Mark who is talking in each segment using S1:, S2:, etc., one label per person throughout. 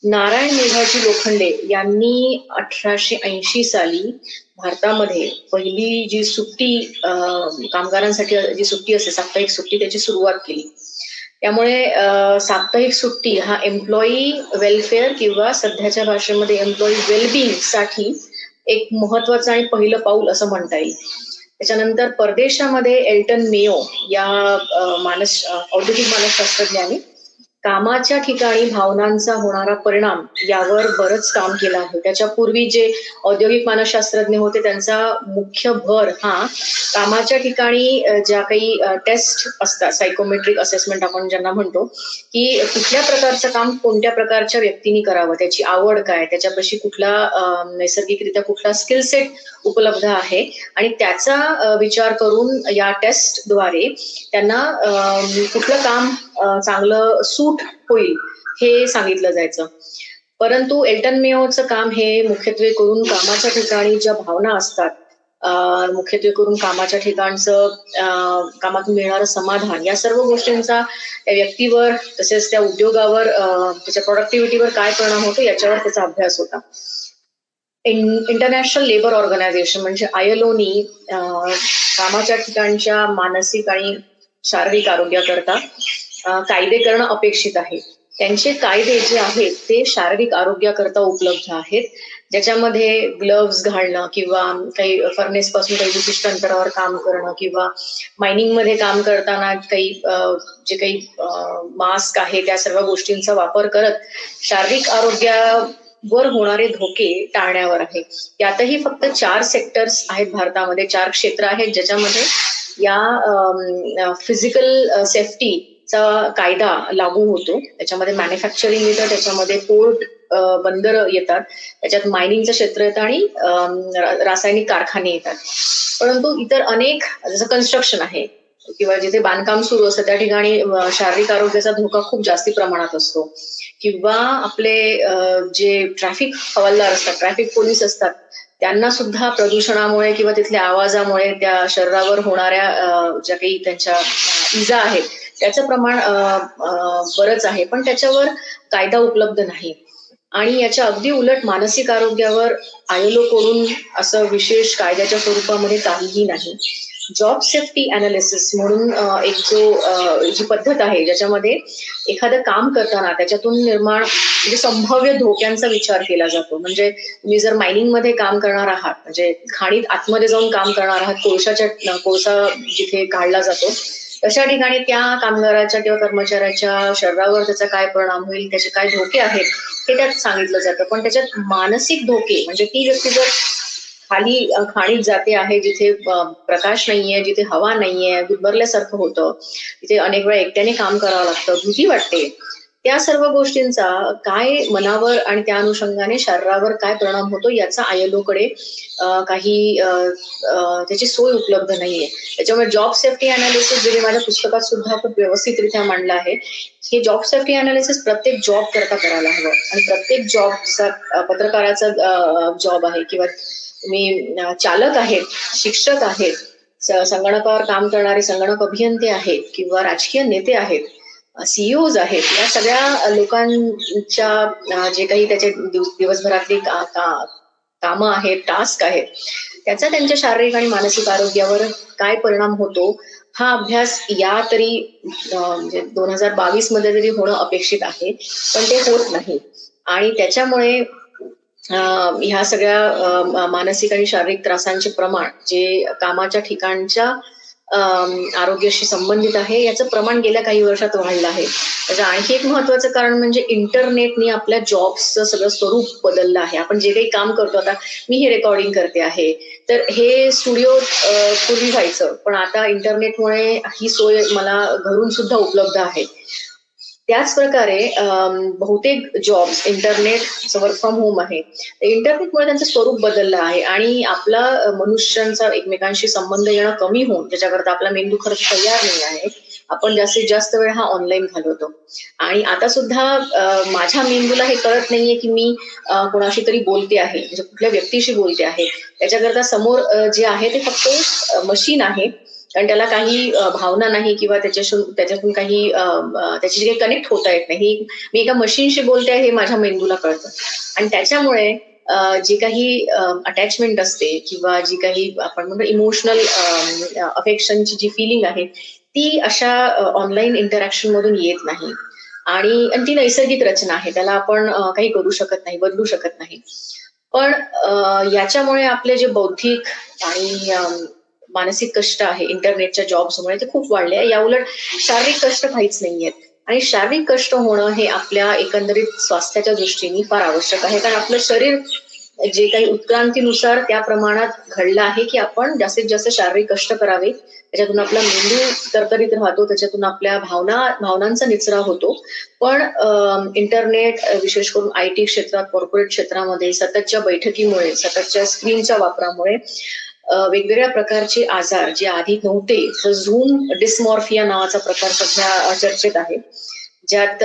S1: नारायण मेघाजी लोखंडे यांनी 1880 साली भारतामध्ये पहिली जी सुट्टी कामगारांसाठी जी सुट्टी असते, साप्ताहिक सुट्टी, त्याची सुरुवात केली. त्यामुळे साप्ताहिक सुट्टी हा एम्प्लॉई वेलफेअर किंवा सध्याच्या भाषेमध्ये एम्प्लॉई वेलबिंग साठी एक महत्वाचं आणि पहिलं पाऊल असं म्हणता येईल. त्याच्यानंतर परदेशामध्ये एल्टन मेयो या औद्योगिक मानसशास्त्रज्ञाने कामाच्या ठिकाणी भावनांचा होणारा परिणाम यावर बरंच काम केलं आहे. त्याच्यापूर्वी जे औद्योगिक मानसशास्त्रज्ञ होते त्यांचा मुख्य भर हा कामाच्या ठिकाणी ज्या काही टेस्ट असतात, सायकोमेट्रिक असेसमेंट आपण ज्यांना म्हणतो, की कुठल्या प्रकारचं काम कोणत्या प्रकारच्या व्यक्तीने करावं, त्याची आवड काय, त्याच्यापाशी कुठला नैसर्गिकरित्या कुठला स्किल सेट उपलब्ध आहे आणि त्याचा विचार करून या टेस्टद्वारे त्यांना कुठलं काम चांगलं सूट होईल हे सांगितलं जायचं. परंतु एल्टन मेयोचं काम हे मुख्यत्वे करून कामाच्या ठिकाणी ज्या भावना असतात, मुख्यत्वे करून कामाच्या ठिकाणचं कामातून मिळणारं समाधान, या सर्व गोष्टींचा त्या व्यक्तीवर तसेच त्या उद्योगावर त्याच्या प्रोडक्टिव्हिटीवर काय परिणाम होतो याच्यावर त्याचा अभ्यास होता. इंटरनॅशनल लेबर ऑर्गनायझेशन म्हणजे ILOनी कामाच्या ठिकाणच्या मानसिक आणि शारीरिक आरोग्याकरता कायदे करणं अपेक्षित आहे. त्यांचे कायदे जे आहेत ते शारीरिक आरोग्याकरता उपलब्ध आहेत, ज्याच्यामध्ये ग्लव्स घालणं किंवा काही फर्नेस पासून काही विशिष्ट अंतरावर काम करणं किंवा मायनिंग मध्ये काम करताना काही जे काही मास्क आहे त्या सर्व गोष्टींचा वापर करत शारीरिक आरोग्यावर होणारे धोके टाळण्यावर आहे. यातही फक्त 4 सेक्टर्स आहेत भारतामध्ये, 4 क्षेत्र आहेत ज्याच्यामध्ये या फिजिकल सेफ्टीचा कायदा लागू होतो. त्याच्यामध्ये मॅन्युफॅक्चरिंग येतं, त्याच्यामध्ये पोर्ट बंदर येतात, त्याच्यात मायनिंगचं क्षेत्र येतं आणि रासायनिक कारखाने येतात. परंतु इतर अनेक, जसं कन्स्ट्रक्शन आहे किंवा जिथे बांधकाम सुरू असतं त्या ठिकाणी शारीरिक आरोग्याचा धोका खूप जास्ती प्रमाणात असतो. किंवा आपले जे ट्रॅफिक हवालदार असतात, ट्रॅफिक पोलीस असतात, त्यांना सुद्धा प्रदूषणामुळे किंवा तिथल्या आवाजामुळे त्या शरीरावर होणाऱ्या ज्या काही त्यांच्या इजा आहेत त्याचं प्रमाण बरंच आहे, पण त्याच्यावर कायदा उपलब्ध नाही. आणि याच्या अगदी उलट मानसिक आरोग्यावर ILO कडून असं विशेष कायद्याच्या स्वरूपामध्ये काहीही नाही. जॉब सेफ्टी अनालिसिस म्हणून एक जी पद्धत आहे ज्याच्यामध्ये एखादं काम करताना त्याच्यातून निर्माण म्हणजे संभाव्य धोक्यांचा विचार केला जातो. म्हणजे तुम्ही जर मायनिंग मध्ये काम करणार आहात, म्हणजे खाणीत आतमध्ये जाऊन काम करणार आहात, कोळसा जिथे काढला जातो तशा ठिकाणी त्या कामगाराच्या किंवा कर्मचाऱ्याच्या शरीरावर त्याचा काय परिणाम होईल, त्याचे काय धोके आहेत हे त्यात सांगितलं जातं. पण त्याच्यात मानसिक धोके म्हणजे ती व्यक्ती जर खाणीत जाते आहे, जिथे प्रकाश नाहीये, जिथे हवा नाहीये, गुदमरल्यासारखं होतं, तिथे अनेक वेळा एकट्याने काम करावं लागतं, भीती वाटते, त्या सर्व गोष्टींचा काय मनावर आणि त्या अनुषंगाने शरीरावर काय परिणाम होतो याचा ILO कडे काही त्याची सोय उपलब्ध नाहीये. त्याच्यामुळे जॉब सेफ्टी अनालिसिस जे मी माझ्या पुस्तकात सुद्धा खूप व्यवस्थितरित्या मांडलं आहे, हे जॉब सेफ्टी अनालिसिस प्रत्येक जॉब करता करायला हवं. आणि प्रत्येक जॉब, जसा पत्रकाराचा जॉब आहे किंवा तुम्ही चालक आहेत, शिक्षक आहेत, संगणकावर काम करणारे संगणक अभियंते आहेत किंवा राजकीय नेते आहेत, CEOs आहेत, या सगळ्या लोकांच्या जे काही त्याचे दिवसभरातली कामं आहेत, टास्क आहेत, त्याचा त्यांच्या शारीरिक आणि मानसिक आरोग्यावर काय परिणाम होतो हा अभ्यास या तरी म्हणजे 2022 मध्ये तरी होणं अपेक्षित आहे, पण ते होत नाही. आणि त्याच्यामुळे ह्या सगळ्या मानसिक आणि शारीरिक त्रासांचे प्रमाण जे कामाच्या ठिकाणच्या आरोग्याशी संबंधित आहे याचं प्रमाण गेल्या काही वर्षात वाढलं आहे. त्याचं आणखी एक महत्वाचं कारण म्हणजे इंटरनेटने आपल्या जॉबचं सगळं स्वरूप बदललं आहे. आपण जे काही काम करतो, आता मी हे रेकॉर्डिंग करते आहे तर हे स्टुडिओ पूर्वी व्हायचं, पण आता इंटरनेटमुळे ही सोय मला घरून सुद्धा उपलब्ध आहे. त्याच प्रकारे बहुतेक jobs internet work from home आहे, इंटरनेटमुळे त्यांचं स्वरूप बदललं आहे आणि आपला मनुष्यांचा एकमेकांशी संबंध येणं कमी होऊन ज्याच्याकरता आपला मेंदू खरंच तयार नाही आहे. आपण जास्तीत जास्त वेळ हा ऑनलाईन घालवतो आणि आता सुद्धा माझ्या मेंदूला हे कळत नाहीये की मी कोणाशी तरी बोलते आहे, म्हणजे कुठल्या व्यक्तीशी बोलते आहे. त्याच्याकरता समोर जे आहे ते फक्त मशीन आहे कारण त्याला काही भावना नाही किंवा त्याच्यातून काही त्याची काही कनेक्ट होता येत नाही. मी एका मशीनशी बोलते हे माझ्या मेंदूला कळतं आणि त्याच्यामुळे जी काही अटॅचमेंट असते किंवा जी काही आपण म्हणतो इमोशनल अफेक्शनची जी फिलिंग आहे ती अशा ऑनलाईन इंटरॅक्शन मधून येत नाही. आणि ती नैसर्गिक रचना आहे, त्याला आपण काही करू शकत नाही, बदलू शकत नाही. पण याच्यामुळे आपले जे बौद्धिक आणि मानसिक कष्ट आहे इंटरनेटच्या जॉब्समुळे ते खूप वाढले आहे. याउलट शारीरिक कष्ट काहीच नाहीयेत. आणि शारीरिक कष्ट होणं हे आपल्या एकंदरीत स्वास्थ्याच्या दृष्टीने फार आवश्यक आहे. कारण आपलं शरीर जे काही उत्क्रांतीनुसार त्या प्रमाणात घडलं आहे की आपण जास्तीत जास्त शारीरिक कष्ट करावे. त्याच्यातून आपला मेंदू तरतरीत राहतो, त्याच्यातून आपल्या भावनांचा निचरा होतो. पण इंटरनेट विशेष करून IT क्षेत्रात, कॉर्पोरेट क्षेत्रामध्ये सततच्या बैठकीमुळे, सततच्या स्क्रीनच्या वापरामुळे वेगवेगळ्या प्रकारचे आजार जे आधी नव्हते, तर झूम डिस्मॉर्फिया नावाचा प्रकार सध्या चर्चेत आहे. ज्यात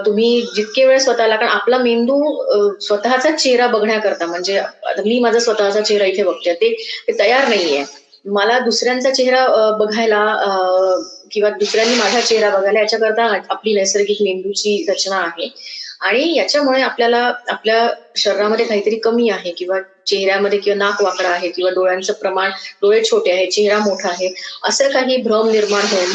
S1: तुम्ही जितके वेळ स्वतःला, कारण आपला मेंदू स्वतःचा चेहरा बघण्याकरता, म्हणजे मी माझा स्वतःचा चेहरा इथे बघते, ते तयार नाहीये. मला दुसऱ्यांचा चेहरा बघायला किंवा दुसऱ्यांनी माझा चेहरा बघायला याच्याकरता आपली नैसर्गिक मेंदूची रचना आहे. आणि याच्यामुळे आपल्याला आपल्या शरीरामध्ये काहीतरी कमी आहे किंवा चेहऱ्यामध्ये किंवा नाक वाकडा आहे किंवा डोळ्यांचं प्रमाण, डोळे छोटे आहे, चेहरा मोठा आहे, असं काही भ्रम निर्माण होऊन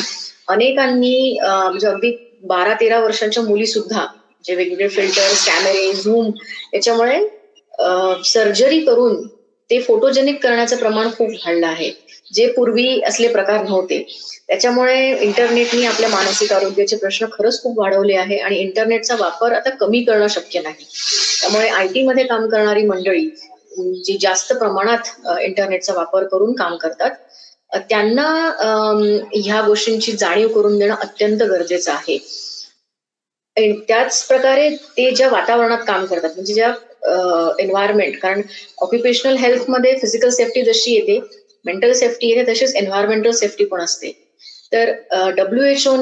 S1: अनेकांनी म्हणजे अगदी 12-13 वर्षांच्या मुली सुद्धा जे वेगवेगळे फिल्टर्स, कॅमेरे, झूम याच्यामुळे सर्जरी करून ते फोटोजेनिक करण्याचं प्रमाण खूप वाढलं आहे, जे पूर्वी असले प्रकार नव्हते. त्याच्यामुळे इंटरनेटने आपल्या मानसिक आरोग्याचे प्रश्न खरंच खूप वाढवले आहे आणि इंटरनेटचा वापर आता कमी करणं शक्य नाही. त्यामुळे IT मध्ये काम करणारी मंडळी जी जास्त प्रमाणात इंटरनेटचा वापर करून काम करतात, त्यांना ह्या गोष्टींची जाणीव करून देणं अत्यंत गरजेचं आहे. त्याच प्रकारे ते ज्या वातावरणात काम करतात, म्हणजे ज्या एन्व्हायरमेंट, कारण ऑक्युपेशनल हेल्थमध्ये फिजिकल सेफ्टी जशी येते, मेंटल सेफ्टी येते, तशीच एन्व्हायरमेंटल सेफ्टी पण असते. तर WHO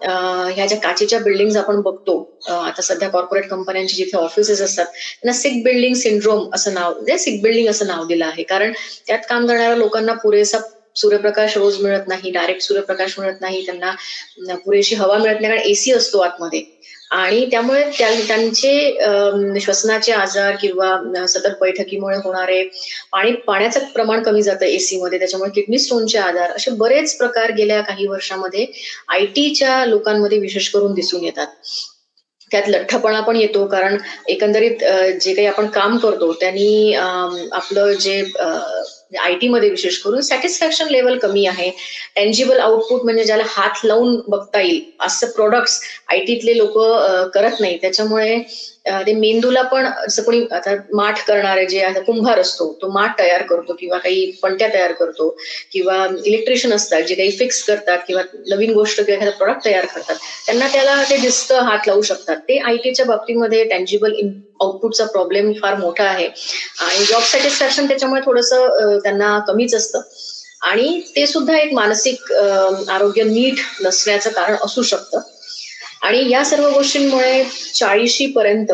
S1: ह्या ज्या काचेच्या बिल्डिंग आपण बघतो, आता सध्या कॉर्पोरेट कंपन्यांची जिथे ऑफिसेस असतात त्यांना सिक बिल्डिंग सिंड्रोम असं नाव, म्हणजे सिक बिल्डिंग असं नाव दिलं आहे. कारण त्यात काम करणाऱ्या लोकांना पुरेसा सूर्यप्रकाश रोज मिळत नाही, डायरेक्ट सूर्यप्रकाश मिळत नाही, त्यांना पुरेशी हवा मिळत नाही, कारण AC असतो आतमध्ये. आणि त्यामुळे त्यांचे श्वसनाचे आजार किंवा सतत बैठकीमुळे होणारे पाण्याचं प्रमाण कमी जातं AC मध्ये, त्याच्यामुळे किडनी स्टोनचे आजार, असे बरेच प्रकार गेल्या काही वर्षामध्ये ITच्या लोकांमध्ये विशेष करून दिसून येतात. त्यात लठ्ठपणा पण येतो, कारण एकंदरीत जे काही आपण काम करतो त्यांनी आपलं जे IT मध्ये विशेष करून सॅटिस्फॅक्शन लेवल कमी आहे. टेंजिबल आउटपुट, म्हणजे ज्याला हात लावून बघता येईल असं प्रोडक्ट्स ITतले लोक करत नाही. त्याच्यामुळे ते मेंदूला पण, असं कोणी आता माठ करणारे, जे आता कुंभार असतो तो माठ तयार करतो किंवा काही पणत्या तयार करतो किंवा इलेक्ट्रिशियन असतात जे काही फिक्स करतात किंवा नवीन गोष्ट किंवा एखादा प्रोडक्ट तयार करतात, त्याला ते दिसतं, हात लावू शकतात. ते ITच्या बाबतीमध्ये टेंजिबल आउटपुटचा प्रॉब्लेम फार मोठा आहे आणि जॉब सॅटिस्फॅक्शन त्याच्यामुळे थोडंसं त्यांना कमीच असतं. आणि ते सुद्धा एक मानसिक आरोग्य नीट नसण्याचं कारण असू शकतं. आणि या सर्व गोष्टींमुळे 40 पर्यंत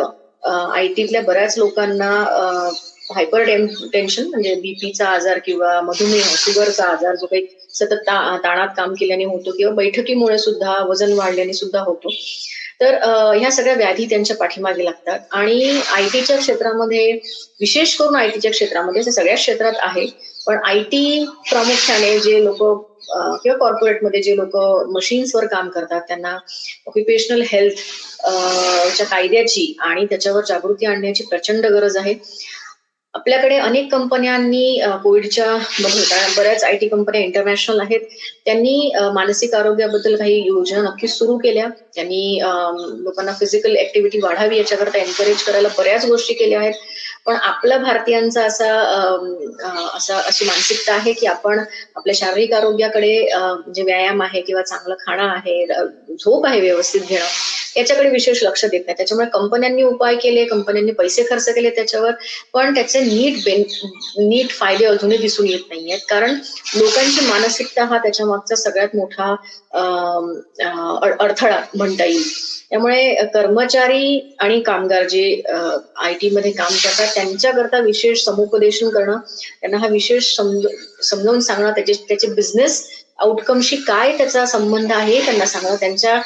S1: ITतल्या बऱ्याच लोकांना हायपर टेन्शन, म्हणजे बीपीचा आजार किंवा मधुमेह, शुगरचा आजार, जो काही सतत ताणात काम केल्याने होतो किंवा बैठकीमुळे सुद्धा, वजन वाढल्याने सुद्धा होतो. तर ह्या सगळ्या व्याधी त्यांच्या पाठीमागे लागतात. आणि ITच्या क्षेत्रामध्ये, विशेष करून ITच्या क्षेत्रामध्ये, सगळ्याच क्षेत्रात आहे, पण IT प्रामुख्याने जे लोक किंवा कॉर्पोरेटमध्ये जे लोक मशीन्सवर काम करतात त्यांना ऑक्युपेशनल हेल्थ च्या कायद्याची आणि त्याच्यावर जागृती आणण्याची प्रचंड गरज आहे. आपल्याकडे अनेक कंपन्यांनी कोविडच्या मध्ये, बऱ्याच IT कंपन्या इंटरनॅशनल आहेत, त्यांनी मानसिक आरोग्याबद्दल काही योजना नक्कीच सुरू केल्या. त्यांनी लोकांना फिजिकल ऍक्टिव्हिटी वाढावी याच्याकरता एनकरेज करायला बऱ्याच गोष्टी केल्या आहेत. पण आपल्या भारतीयांचा अशी मानसिकता आहे की आपण आपल्या शारीरिक आरोग्याकडे, जे व्यायाम आहे किंवा चांगलं खाणं आहे, झोप आहे व्यवस्थित घेणं, याच्याकडे विशेष लक्ष देत नाही. त्याच्यामुळे कंपन्यांनी उपाय केले, कंपन्यांनी पैसे खर्च केले त्याच्यावर, पण त्याचे नीट फायदे अजूनही दिसून येत नाहीयेत. कारण लोकांची मानसिकता हा त्याच्या मागचा सगळ्यात मोठा अडथळा म्हणता येईल. त्यामुळे कर्मचारी आणि कामगार जे IT मध्ये काम करतात त्यांच्याकरता विशेष समुपदेशन करणं, त्यांना हा विशेष समजावून सांगणं, त्याचे बिझनेस आउटकमशी काय त्याचा संबंध आहे त्यांना सांगणं, त्यांच्या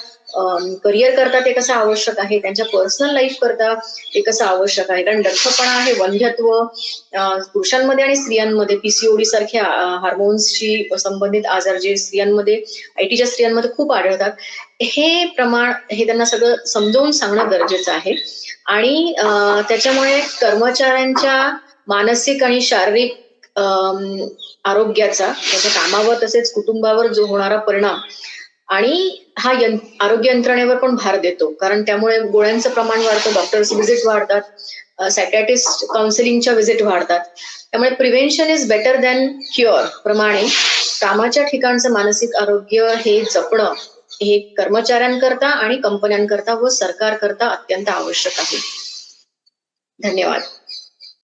S1: करिअर करता ते कसं आवश्यक आहे, त्यांच्या पर्सनल लाईफ करता ते कसं आवश्यक आहे. कारण दक्षपणा आहे, वंध्यत्व पुरुषांमध्ये आणि स्त्रियांमध्ये पीसीओडी सारख्या हार्मोन्सशी संबंधित आजार जे स्त्रियांमध्ये, आयटीच्या स्त्रियांमध्ये खूप आढळतात, हे प्रमाण हे त्यांना सगळं समजावून सांगणं गरजेचं आहे. आणि त्याच्यामुळे कर्मचाऱ्यांच्या मानसिक आणि शारीरिक आरोग्याचा, त्याच्या कामावर तसेच कुटुंबावर जो होणारा परिणाम आणि हा आरोग्य यंत्रणेवर पण भार देतो. कारण त्यामुळे गोळ्यांचं प्रमाण वाढतं, डॉक्टर्स व्हिजिट वाढतात, सायकॅट्रिस्ट काउन्सिलिंगच्या व्हिजिट वाढतात. त्यामुळे prevention is better than cure प्रमाणे कामाच्या ठिकाणचं मानसिक आरोग्य हे जपणं हे कर्मचाऱ्यांकरता आणि कंपन्यांकरता व सरकारकरता अत्यंत आवश्यक आहे. धन्यवाद.